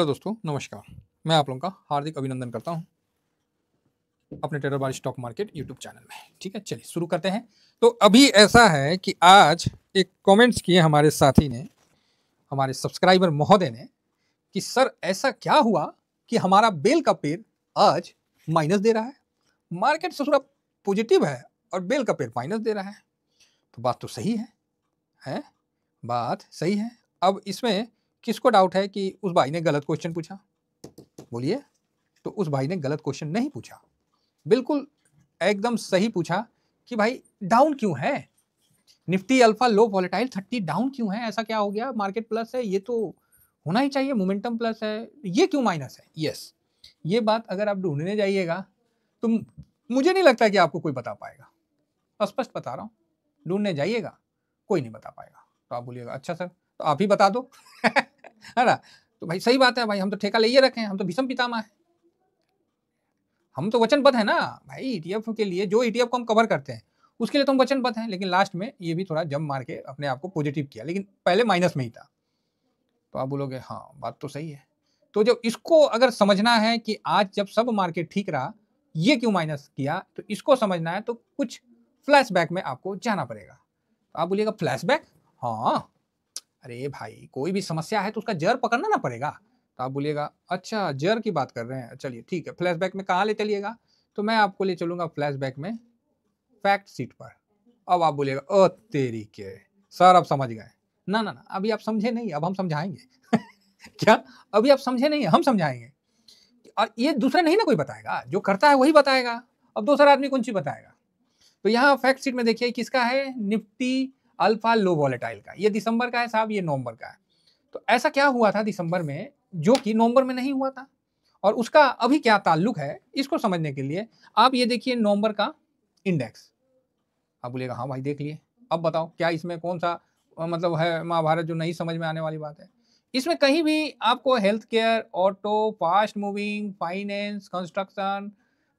Hello दोस्तों, नमस्कार। मैं आप लोगों का हार्दिक अभिनंदन करता हूं अपने trader by stock market YouTube channel में। ठीक है, चलिए शुरू करते हैं। तो अभी ऐसा है कि आज एक कमेंट्स किए हमारे साथी ने, हमारे सब्सक्राइबर महोदय ने, कि सर ऐसा क्या हुआ कि हमारा बेल का पेड़ आज माइनस दे रहा है। मार्केट से थोड़ा पॉजिटिव है और बेल का पेड़ माइनस दे रहा है। तो बात तो सही है? बात सही है। अब इसमें किसको डाउट है कि उस भाई ने गलत क्वेश्चन पूछा? बोलिए। तो उस भाई ने गलत क्वेश्चन नहीं पूछा, बिल्कुल एकदम सही पूछा कि भाई डाउन क्यों है, निफ्टी अल्फा लो वॉलेटाइल 30 डाउन क्यों है, ऐसा क्या हो गया, मार्केट प्लस है, ये तो होना ही चाहिए, मोमेंटम प्लस है, ये क्यों माइनस है। यस, ये बात अगर आप ढूंढने जाइएगा तो मुझे नहीं लगता कि आपको कोई बता पाएगा। स्पष्ट बता रहा हूँ, ढूंढने जाइएगा कोई नहीं बता पाएगा। तो आप बोलिएगा अच्छा सर तो आप ही बता दो है ना। तो भाई सही बात है भाई, हम तो ठेका ले ये रखे हैं, हम तो भीषम पितामह है, हम तो वचनबद्ध है ना भाई। ईटीएफ के लिए जो ईटीएफ को हम कवर करते हैं उसके लिए तो हम वचनबद्ध हैं, लेकिन लास्ट में ये भी थोड़ा जंप मार के अपने आप को पॉजिटिव किया, लेकिन पहले माइनस में ही था। तो आप बोलोगे हाँ बात तो सही है। तो जब इसको अगर समझना है कि आज जब सब मार्केट ठीक रहा ये क्यों माइनस किया, तो इसको समझना है तो कुछ फ्लैशबैक में आपको जाना पड़ेगा। तो आप बोलिएगा फ्लैशबैक? हाँ, अरे भाई कोई भी समस्या है तो उसका जड़ पकड़ना ना पड़ेगा। तो आप बोलिएगा अच्छा जड़ की बात कर रहे हैं, चलिए ठीक है, फ्लैशबैक में कहाँ ले चलिएगा? तो मैं आपको ले चलूंगा फ्लैशबैक में फैक्ट शीट पर। अब आप बोलिएगा ओ तेरी के सर अब समझ गए। ना ना ना, अभी आप समझे नहीं, अब हम समझाएंगे क्या? अभी आप समझे नहीं, हम समझाएंगे। और ये दूसरा नहीं ना कोई बताएगा, जो करता है वही बताएगा। अब दूसरा आदमी कौन सी बताएगा? तो यहाँ फैक्ट शीट में देखिए किसका है, निफ्टी अल्फा लो वॉलेटाइल का। ये दिसंबर का है साहब, ये नवंबर का है। तो ऐसा क्या हुआ था दिसंबर में जो कि नवंबर में नहीं हुआ था, और उसका अभी क्या ताल्लुक है, इसको समझने के लिए आप ये देखिए नवंबर का इंडेक्स। आप बोलिएगा हाँ भाई देख लिए, अब बताओ क्या इसमें कौन सा मतलब है महाभारत जो नहीं समझ में आने वाली बात है। इसमें कहीं भी आपको health care, auto, fast moving, finance, construction,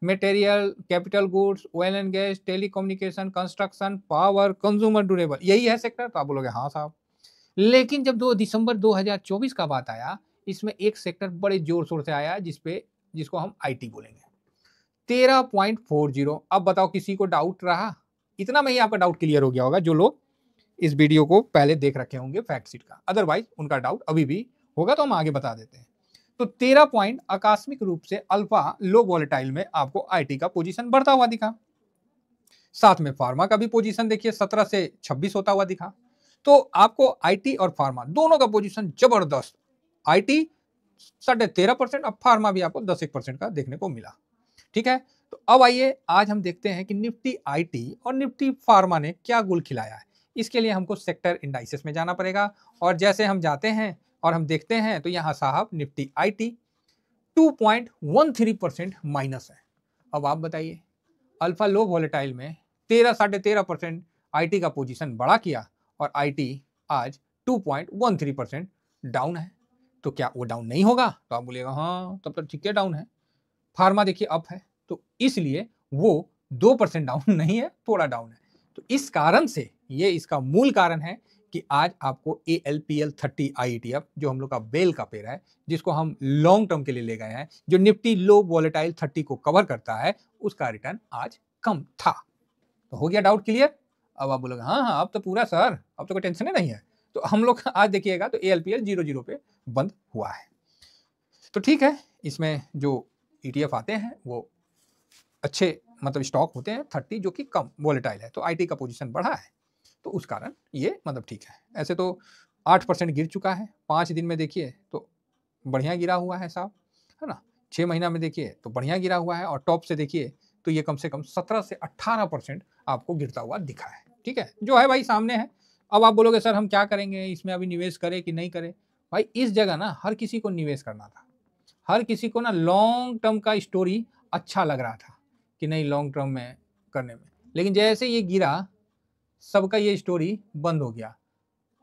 material, capital goods, oil and gas, telecommunication, construction, power, consumer durable, यही है सेक्टर। तो आप बोलोगे हाँ साहब। लेकिन जब 2 दिसंबर 2024 का बात आया, इसमें एक सेक्टर बड़े जोर शोर से आया जिसको हम आईटी बोलेंगे, 13.40। अब बताओ किसी को डाउट रहा? इतना में ही आपका डाउट क्लियर हो गया होगा, जो लोग इस वीडियो को पहले देख रखे होंगे फैक्ट शीट का। अदरवाइज उनका डाउट अभी भी होगा तो हम आगे बता देते हैं। तो 13 पॉइंट आकस्मिक रूप से अल्फा लो वॉलेटाइल में आपको आईटी का पोजीशन बढ़ता हुआ दिखा। साथ में फार्मा का भी पोजीशन देखिए 17 से 26 होता हुआ दिखा। तो आपको आईटी और फार्मा दोनों का पोजीशन जबरदस्त, आईटी 13.5% और फार्मा भी आपको 10% का देखने को मिला। ठीक है, तो अब आइए आज हम देखते हैं कि निफ्टी आईटी और निफ्टी फार्मा ने क्या गुल खिलाया है। इसके लिए हमको सेक्टर इंडाइसेस में जाना पड़ेगा, और जैसे हम जाते हैं और हम देखते हैं तो यहाँ साहब निफ्टी आईटी 2.13% माइनस है। अब आप बताइए, अल्फा लो वॉलेटाइल में 13.5% आईटी का पोजीशन बड़ा किया और आईटी आज 2.13% डाउन है। तो क्या वो डाउन नहीं होगा? तो आप बोलिएगा हाँ तब तो ठीक है डाउन है। फार्मा देखिए अप है, तो इसलिए वो 2% डाउन नहीं है, थोड़ा डाउन है। तो इस कारण से ये इसका मूल कारण है कि आज आपको ALPL30 IETF जो हम लोग का बेल का पेड़ है, जिसको हम लॉन्ग टर्म के लिए ले गए हैं, जो निफ्टी लो वॉलेटाइल 30 को कवर करता है, उसका रिटर्न आज कम था। तो हो गया डाउट क्लियर? अब आप बोलोगे हाँ हाँ अब तो पूरा सर, अब तो कोई टेंशन ही नहीं है। तो हम लोग आज देखिएगा तो ALPL 00 पे बंद हुआ है। तो ठीक है, इसमें जो ETF आते हैं वो अच्छे मतलब स्टॉक होते हैं 30 जो कि कम वॉलेटाइल है, तो आईटी का पोजीशन बढ़ा है, तो उस कारण ये मतलब ठीक है। ऐसे तो 8% गिर चुका है 5 दिन में, देखिए तो बढ़िया गिरा हुआ है साहब, है ना। 6 महीना में देखिए तो बढ़िया गिरा हुआ है, और टॉप से देखिए तो ये कम से कम 17 से 18% आपको गिरता हुआ दिखा है। ठीक है, जो है भाई सामने है। अब आप बोलोगे सर हम क्या करेंगे इसमें, अभी निवेश करें कि नहीं करें? भाई इस जगह ना हर किसी को निवेश करना था, हर किसी को ना लॉन्ग टर्म का स्टोरी अच्छा लग रहा था कि नहीं लॉन्ग टर्म में करने में, लेकिन जैसे ये गिरा सबका ये स्टोरी बंद हो गया।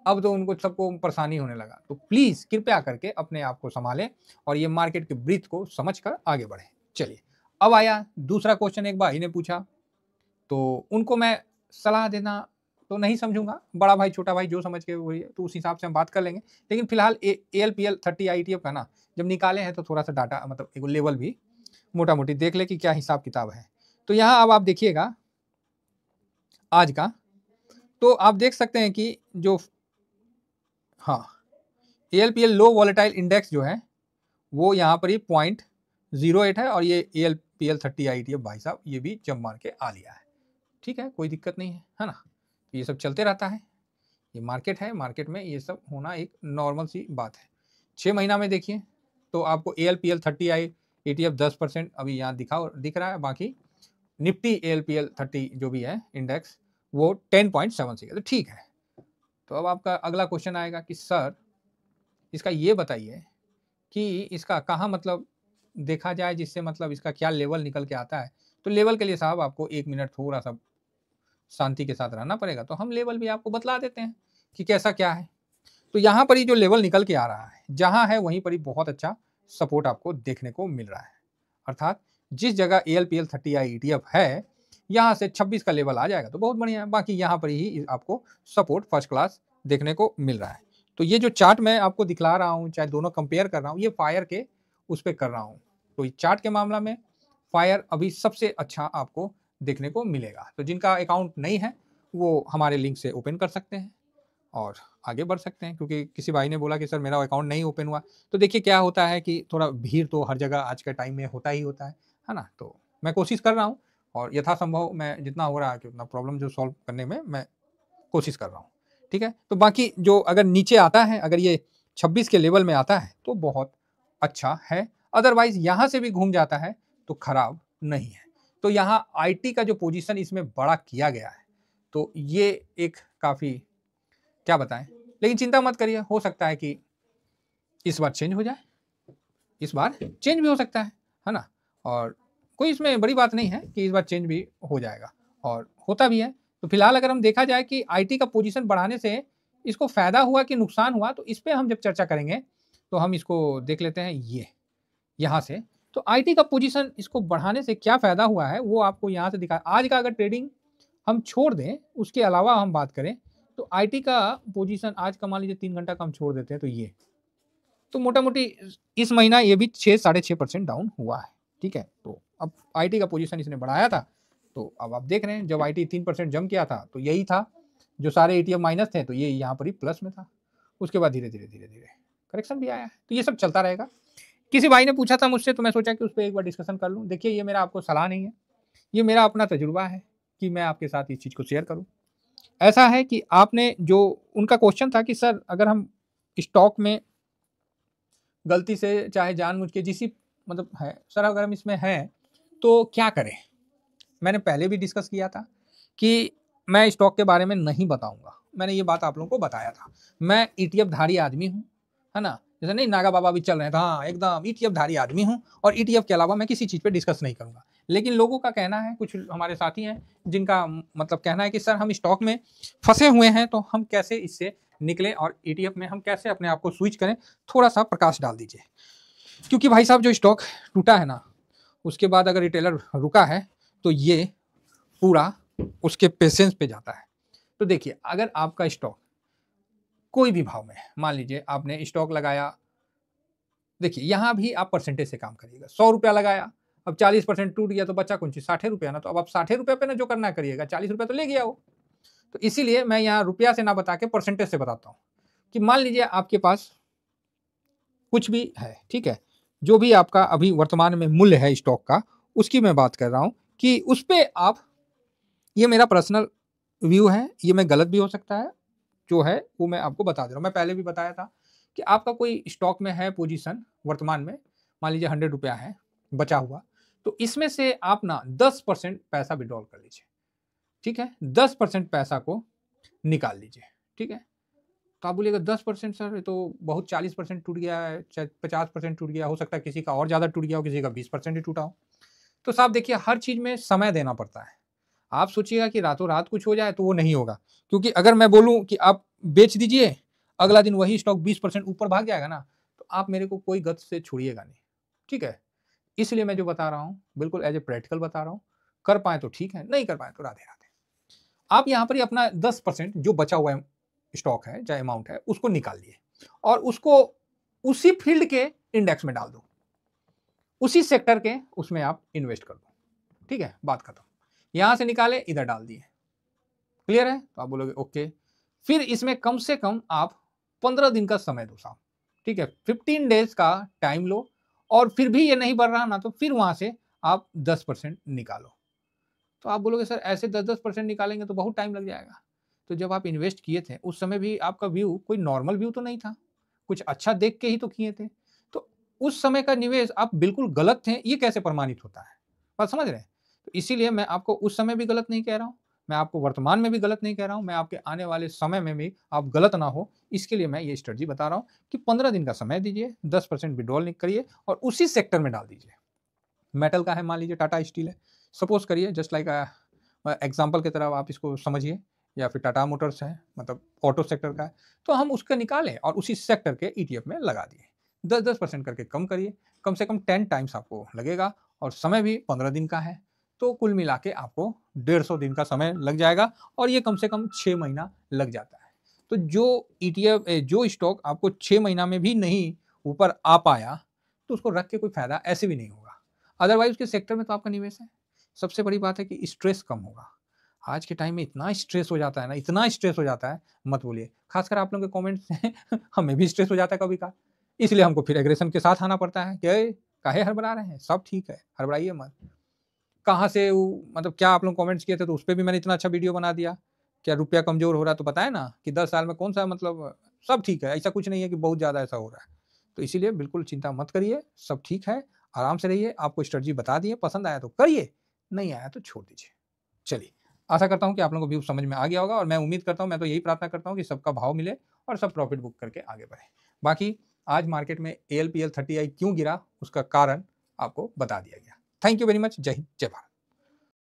अब तो उनको सबको परेशानी होने लगा। तो प्लीज कृपया करके अपने आप को संभालें और ये मार्केट के ब्रीथ को समझकर आगे बढ़ें। चलिए, अब आया दूसरा क्वेश्चन, एक भाई ने पूछा, तो उनको मैं सलाह देना तो नहीं समझूंगा, बड़ा भाई छोटा भाई जो समझ के वही, तो उस हिसाब से हम बात कर लेंगे। लेकिन फिलहाल ALPL 30 IETF का ना जब निकाले हैं तो थोड़ा सा डाटा मतलब एक लेवल भी मोटा मोटी देख ले कि क्या हिसाब किताब है। तो यहाँ अब आप देखिएगा आज का, तो आप देख सकते हैं कि जो हाँ ALPL लो वॉलेटाइल इंडेक्स जो है वो यहाँ पर ही 0.08 है, और ये ALPL 30 IETF भाई साहब ये भी जंप मार के आ लिया है। ठीक है, कोई दिक्कत नहीं है ना, ये सब चलते रहता है, ये मार्केट है, मार्केट में ये सब होना एक नॉर्मल सी बात है। 6 महीना में देखिए तो आपको ALPL 30 IETF 10% अभी यहाँ दिख रहा है, बाकी निफ्टी ALPL 30 जो भी है इंडेक्स वो 10.76 है। तो ठीक है, तो अब आपका अगला क्वेश्चन आएगा कि सर इसका ये बताइए कि इसका कहाँ मतलब देखा जाए जिससे मतलब इसका क्या लेवल निकल के आता है। तो लेवल के लिए साहब आपको 1 मिनट थोड़ा सा शांति के साथ रहना पड़ेगा, तो हम लेवल भी आपको बतला देते हैं कि कैसा क्या है। तो यहाँ पर ही जो लेवल निकल के आ रहा है जहाँ है वहीं पर ही बहुत अच्छा सपोर्ट आपको देखने को मिल रहा है, अर्थात जिस जगह ALPL 30 IETF है यहाँ से 26 का लेवल आ जाएगा तो बहुत बढ़िया है, बाकी यहाँ पर ही आपको सपोर्ट फर्स्ट क्लास देखने को मिल रहा है। तो ये जो चार्ट मैं आपको दिखला रहा हूँ, चाहे दोनों कंपेयर कर रहा हूँ, ये फायर के उस पर कर रहा हूँ, तो चार्ट के मामला में फायर अभी सबसे अच्छा आपको देखने को मिलेगा। तो जिनका अकाउंट नहीं है वो हमारे लिंक से ओपन कर सकते हैं और आगे बढ़ सकते हैं, क्योंकि किसी भाई ने बोला कि सर मेरा अकाउंट नहीं ओपन हुआ। तो देखिए क्या होता है कि थोड़ा भीड़ तो हर जगह आज के टाइम में होता ही होता है ना। तो मैं कोशिश कर रहा हूँ और यथासंभव मैं जितना हो रहा है कि उतना प्रॉब्लम जो सॉल्व करने में मैं कोशिश कर रहा हूँ। ठीक है, तो बाकी जो अगर नीचे आता है, अगर ये 26 के लेवल में आता है तो बहुत अच्छा है, अदरवाइज यहाँ से भी घूम जाता है तो खराब नहीं है। तो यहाँ IT का जो पोजीशन इसमें बड़ा किया गया है, तो ये एक काफ़ी क्या बताएं, लेकिन चिंता मत करिए, हो सकता है कि इस बार चेंज हो जाए, इस बार चेंज भी हो सकता है ना। और कोई इसमें बड़ी बात नहीं है कि इस बार चेंज भी हो जाएगा और होता भी है। तो फिलहाल अगर हम देखा जाए कि IT का पोजीशन बढ़ाने से इसको फायदा हुआ कि नुकसान हुआ, तो इस पर हम जब चर्चा करेंगे तो हम इसको देख लेते हैं ये यहाँ से। तो IT का पोजीशन इसको बढ़ाने से क्या फायदा हुआ है वो आपको यहाँ से दिखा। आज का अगर ट्रेडिंग हम छोड़ दें, उसके अलावा हम बात करें तो IT का पोजीशन आज का मान लीजिए 3 घंटा का हम छोड़ देते हैं तो ये तो मोटा मोटी इस महीना ये भी 6-6.5% डाउन हुआ है। ठीक है, तो अब IT का पोजीशन इसने बढ़ाया था, तो अब आप देख रहे हैं जब IT 3% जम किया था तो यही था, जो सारे ETF माइनस थे तो ये यहाँ पर ही प्लस में था। उसके बाद धीरे धीरे करेक्शन भी आया है, तो ये सब चलता रहेगा। किसी भाई ने पूछा था मुझसे तो मैं सोचा कि उस पर एक बार डिस्कशन कर लूँ। देखिए ये मेरा आपको सलाह नहीं है, ये मेरा अपना तजुर्बा है कि मैं आपके साथ इस चीज़ को शेयर करूँ। ऐसा है कि आपने जो उनका क्वेश्चन था कि सर अगर हम स्टॉक में गलती से चाहे जानबूझ के जिस मतलब है सर अगर हम इसमें हैं तो क्या करें। मैंने पहले भी डिस्कस किया था कि मैं स्टॉक के बारे में नहीं बताऊंगा, मैंने ये बात आप लोगों को बताया था। मैं ETF धारी आदमी हूँ, है ना, जैसे नहीं नागा बाबा भी चल रहे हैं, हाँ एकदम ETF धारी आदमी हूँ और ETF के अलावा मैं किसी चीज़ पे डिस्कस नहीं करूँगा। लेकिन लोगों का कहना है, कुछ हमारे साथी हैं जिनका मतलब कहना है कि सर हम स्टॉक में फंसे हुए हैं तो हम कैसे इससे निकलें और ETF में हम कैसे अपने आप को स्विच करें, थोड़ा सा प्रकाश डाल दीजिए। क्योंकि भाई साहब जो स्टॉक टूटा है ना, उसके बाद अगर रिटेलर रुका है तो ये पूरा उसके पेशेंस पे जाता है। तो देखिए अगर आपका स्टॉक कोई भी भाव में, मान लीजिए आपने स्टॉक लगाया, देखिए यहाँ भी आप परसेंटेज से काम करिएगा। 100 रुपया लगाया, अब 40% टूट गया तो बचा कौन सी 60 रुपया ना, तो अब आप 60 रुपये पे ना जो करना करिएगा, 40 रुपया तो ले गया हो। तो इसीलिए मैं यहाँ रुपया से ना बता के परसेंटेज से बताता हूँ कि मान लीजिए आपके पास कुछ भी है, ठीक है, जो भी आपका अभी वर्तमान में मूल्य है स्टॉक का, उसकी मैं बात कर रहा हूँ कि उस पर आप, ये मेरा पर्सनल व्यू है, ये मैं गलत भी हो सकता है, जो है वो मैं आपको बता दे रहा हूँ। मैं पहले भी बताया था कि आपका कोई स्टॉक में है पोजीशन वर्तमान में, मान लीजिए 100 रुपया है बचा हुआ, तो इसमें से आप ना 10% पैसा विड्रॉल कर लीजिए। ठीक है, 10% पैसा को निकाल लीजिए। ठीक है, तो आप बोलिएगा 10% सर ये तो बहुत, 40% टूट गया है, 50% टूट गया, हो सकता है किसी का और ज़्यादा टूट गया हो, किसी का 20% ही टूटा हो। तो साहब देखिए हर चीज़ में समय देना पड़ता है। आप सोचिएगा कि रातों रात कुछ हो जाए तो वो नहीं होगा, क्योंकि अगर मैं बोलूं कि आप बेच दीजिए, अगला दिन वही स्टॉक 20% ऊपर भाग जाएगा ना, तो आप मेरे को कोई गत से छोड़िएगा नहीं। ठीक है, इसलिए मैं जो बता रहा हूँ बिल्कुल एज ए प्रैक्टिकल बता रहा हूँ। कर पाए तो ठीक है, नहीं कर पाए तो राधे राधे। आप यहाँ पर ही अपना 10% जो बचा हुआ स्टॉक है, चाहे अमाउंट है, उसको निकाल लिए और उसको उसी फील्ड के इंडेक्स में डाल दो, उसी सेक्टर के उसमें आप इन्वेस्ट कर दो। ठीक है, बात खत्म। यहां से निकाले, इधर डाल दिए, क्लियर है? तो आप बोलोगे ओके। फिर इसमें कम से कम आप 15 दिन का समय दो साहब, ठीक है, 15 डेज का टाइम लो, और फिर भी ये नहीं बढ़ रहा ना, तो फिर वहां से आप 10% निकालो। तो आप बोलोगे सर ऐसे 10-10% निकालेंगे तो बहुत टाइम लग जाएगा। तो जब आप इन्वेस्ट किए थे उस समय भी आपका व्यू कोई नॉर्मल व्यू तो नहीं था, कुछ अच्छा देख के ही तो किए थे। तो उस समय का निवेश आप बिल्कुल गलत थे, ये कैसे प्रमाणित होता है? बात समझ रहे हैं? तो इसीलिए मैं आपको उस समय भी गलत नहीं कह रहा हूँ, मैं आपको वर्तमान में भी गलत नहीं कह रहा हूँ, मैं आपके आने वाले समय में भी आप गलत ना हो, इसके लिए मैं ये स्ट्रेटजी बता रहा हूँ कि 15 दिन का समय दीजिए, 10% विड्रॉल करिए और उसी सेक्टर में डाल दीजिए। मेटल का है, मान लीजिए टाटा स्टील है, सपोज करिए, जस्ट लाइक एग्जाम्पल की तरह आप इसको समझिए, या फिर टाटा मोटर्स है, मतलब ऑटो सेक्टर का है, तो हम उसका निकालें और उसी सेक्टर के ETF में लगा दिए, 10-10% करके कम करिए, कम से कम 10 टाइम्स आपको लगेगा, और समय भी 15 दिन का है, तो कुल मिला के आपको 150 दिन का समय लग जाएगा, और ये कम से कम 6 महीना लग जाता है। तो जो ETF जो स्टॉक आपको 6 महीना में भी नहीं ऊपर आ पाया, तो उसको रख के कोई फायदा ऐसे भी नहीं होगा। अदरवाइज उसके सेक्टर में तो आपका निवेश है। सबसे बड़ी बात है कि स्ट्रेस कम होगा। आज के टाइम में इतना स्ट्रेस हो जाता है ना, इतना स्ट्रेस हो जाता है, मत बोलिए। खासकर आप लोगों के कमेंट्स से हमें भी स्ट्रेस हो जाता है कभी-कभार। इसलिए हमको फिर एग्रेशन के साथ आना पड़ता है कि "ए, काहे हड़बड़ा रहे हैं? सब ठीक है, हड़बड़ाइए मत।" कहाँ से वो, मतलब क्या आप लोग कमेंट्स किए थे तो उसपे भी मैंने इतना अच्छा वीडियो बना दिया। क्या रुपया कमज़ोर हो रहा है तो बताया ना कि 10 साल में कौन-सा, मतलब सब ठीक है, ऐसा कुछ नहीं है कि बहुत ज़्यादा ऐसा हो रहा है। तो इसीलिए बिल्कुल चिंता मत करिए, सब ठीक है, आराम से रहिए। आपको स्ट्रेटजी बता दिए, पसंद आया तो करिए, नहीं आया तो छोड़ दीजिए। चलिए, आशा करता हूँ कि आप लोगों को व्यू समझ में आ गया होगा, और मैं उम्मीद करता हूँ, मैं तो यही प्रार्थना करता हूँ कि सबका भाव मिले और सब प्रॉफिट बुक करके आगे बढ़ें। बाकी आज मार्केट में ALPL 30i क्यों गिरा, उसका कारण आपको बता दिया गया। Thank you very much. जय हिंद, जय भारत।